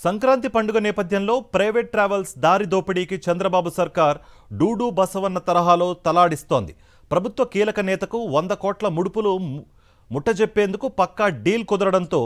సంక్రాంతి పండుగ నేపథ్యంలో private travels దారి దోపిడీకి చంద్రబాబు సర్కార్ డూడు బసవన్న తరహాలో తలాడిస్తోంది. ప్రభుత్వ కీలక నేతకు 100 కోట్ల ముడుపులు ముట్టజెప్పేందుకు పక్కా డీల్ కుదరడంతో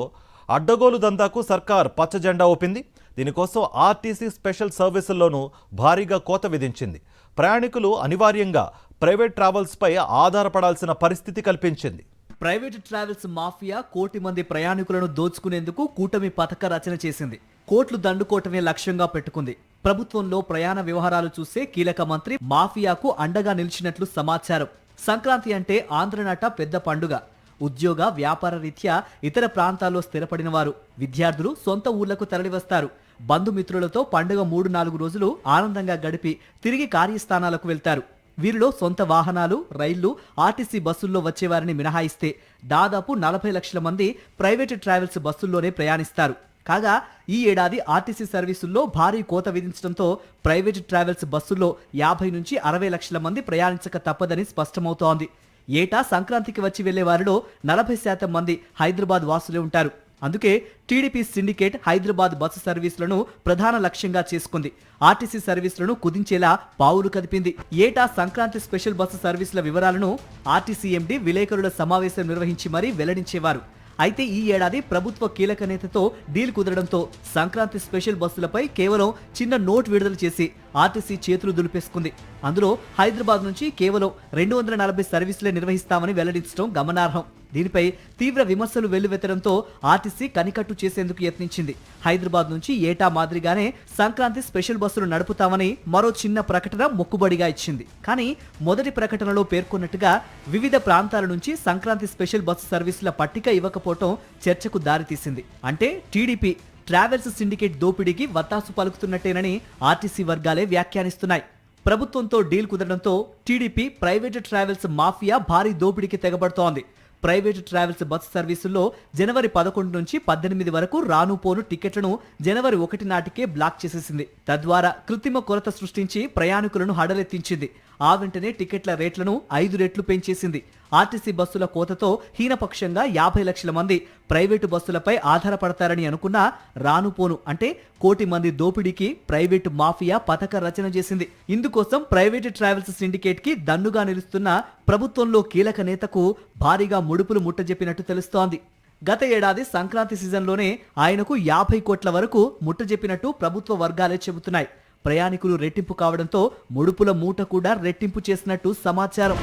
అడ్డగోలు దందాకు సర్కార్ పచ్చజెండా ఊపింది. దీనికోసం ఆర్టీసీ స్పెషల్ సర్వీసుల్లోనూ భారీగా కోత విధించింది. ప్రయాణికులు అనివార్యంగా ప్రైవేట్ ట్రావెల్స్పై ఆధారపడాల్సిన పరిస్థితి కల్పించింది. ప్రైవేట్ ట్రావెల్స్ మాఫియా కోటి మంది ప్రయాణికులను దోచుకునేందుకు కూటమి పథక రచన చేసింది. కోట్లు దండుకోవటమే లక్ష్యంగా పెట్టుకుంది. ప్రభుత్వంలో ప్రయాణ వ్యవహారాలు చూసే కీలక మంత్రి మాఫియాకు అండగా నిలిచినట్లు సమాచారం. సంక్రాంతి అంటే ఆంధ్రనాట పెద్ద పండుగ. ఉద్యోగ వ్యాపార రీత్యా ఇతర ప్రాంతాల్లో స్థిరపడిన వారు, విద్యార్థులు సొంత ఊర్లకు తరలివస్తారు. బంధుమిత్రులతో పండుగ 3-4 రోజులు ఆనందంగా గడిపి తిరిగి కార్యస్థానాలకు వెళ్తారు. వీరిలో సొంత వాహనాలు, రైళ్లు, ఆర్టీసీ బస్సుల్లో వచ్చేవారిని మినహాయిస్తే దాదాపు 40 లక్షల మంది ప్రైవేటు ట్రావెల్స్ బస్సుల్లోనే ప్రయాణిస్తారు. కాగా ఈ ఏడాది ఆర్టీసీ సర్వీసుల్లో భారీ కోత విధించడంతో ప్రైవేటు ట్రావెల్స్ బస్సుల్లో 50 నుంచి 60 లక్షల మంది ప్రయాణించక తప్పదని స్పష్టమవుతోంది. ఏటా సంక్రాంతికి వచ్చి వెళ్లే వారిలో 40% మంది హైదరాబాద్ వాసులే ఉంటారు. అందుకే టీడీపీ సిండికేట్ హైదరాబాద్ బస్సు సర్వీసులను ప్రధాన లక్ష్యంగా చేసుకుంది. ఆర్టీసీ సర్వీసులను కుదించేలా పావులు కదిపింది. ఏటా సంక్రాంతి స్పెషల్ బస్సు సర్వీసుల వివరాలను ఆర్టీసీ ఎండీ విలేకరుల సమావేశం నిర్వహించి మరీ వెల్లడించేవారు. అయితే ఈ ఏడాది ప్రభుత్వ కీలక నేతతో డీల్ కుదరడంతో సంక్రాంతి స్పెషల్ బస్సులపై కేవలం చిన్న నోట్ విడుదల చేసి ఆర్టీసీ చేతులు దులిపేసుకుంది. అందులో హైదరాబాద్ నుంచి కేవలం 240 సర్వీసులే నిర్వహిస్తామని వెల్లడించడం గమనార్హం. దీనిపై తీవ్ర విమర్శలు వెల్లువెత్తడంతో ఆర్టీసీ కనికట్టు చేసేందుకు యత్నించింది. హైదరాబాద్ నుంచి ఏటా మాదిరిగానే సంక్రాంతి స్పెషల్ బస్సులు నడుపుతామని మరో చిన్న ప్రకటన మొక్కుబడిగా ఇచ్చింది. కానీ మొదటి ప్రకటనలో పేర్కొన్నట్టుగా వివిధ ప్రాంతాల నుంచి సంక్రాంతి స్పెషల్ బస్సు సర్వీసుల పట్టిక ఇవ్వకపోవటం చర్చకు దారితీసింది. అంటే టీడీపీ ట్రావెల్స్ సిండికేట్ దోపిడీకి వత్తాసు పలుకుతున్నట్టేనని ఆర్టీసీ వర్గాలే వ్యాఖ్యానిస్తున్నాయి. ప్రభుత్వంతో డీల్ కుదరడంతో టీడీపీ ప్రైవేటు ట్రావెల్స్ మాఫియా భారీ దోపిడీకి తెగబడుతోంది. ప్రైవేటు ట్రావెల్స్ బస్సు సర్వీసుల్లో జనవరి 11 నుంచి 18 వరకు రాను పోను టికెట్లను జనవరి 1 నాటికే బ్లాక్ చేసేసింది. తద్వారా కృత్రిమ కొరత సృష్టించి ప్రయాణికులను హడలెత్తించింది. ఆ వెంటనే టికెట్ల రేట్లను 5 రెట్లు పెంచేసింది. ఆర్టీసీ బస్సుల కోతతో హీనపక్షంగా 50 లక్షల మంది ప్రైవేటు బస్సులపై ఆధారపడతారని అనుకున్నా రానుపోను అంటే కోటి మంది దోపిడీకి ప్రైవేటు మాఫియా పథక రచన చేసింది. ఇందుకోసం ప్రైవేటు ట్రావెల్స్ సిండికేట్ కి దన్నుగా నిలుస్తున్న ప్రభుత్వంలో కీలక నేతకు భారీగా ముడుపులు ముట్టజెప్పినట్టు తెలుస్తోంది. గత ఏడాది సంక్రాంతి సీజన్లోనే ఆయనకు 50 కోట్ల వరకు ముట్టజెప్పినట్టు ప్రభుత్వ వర్గాలే చెబుతున్నాయి. ప్రయాణికులు రెట్టింపు కావడంతో ముడుపుల మూట కూడా రెట్టింపు చేసినట్టు సమాచారం.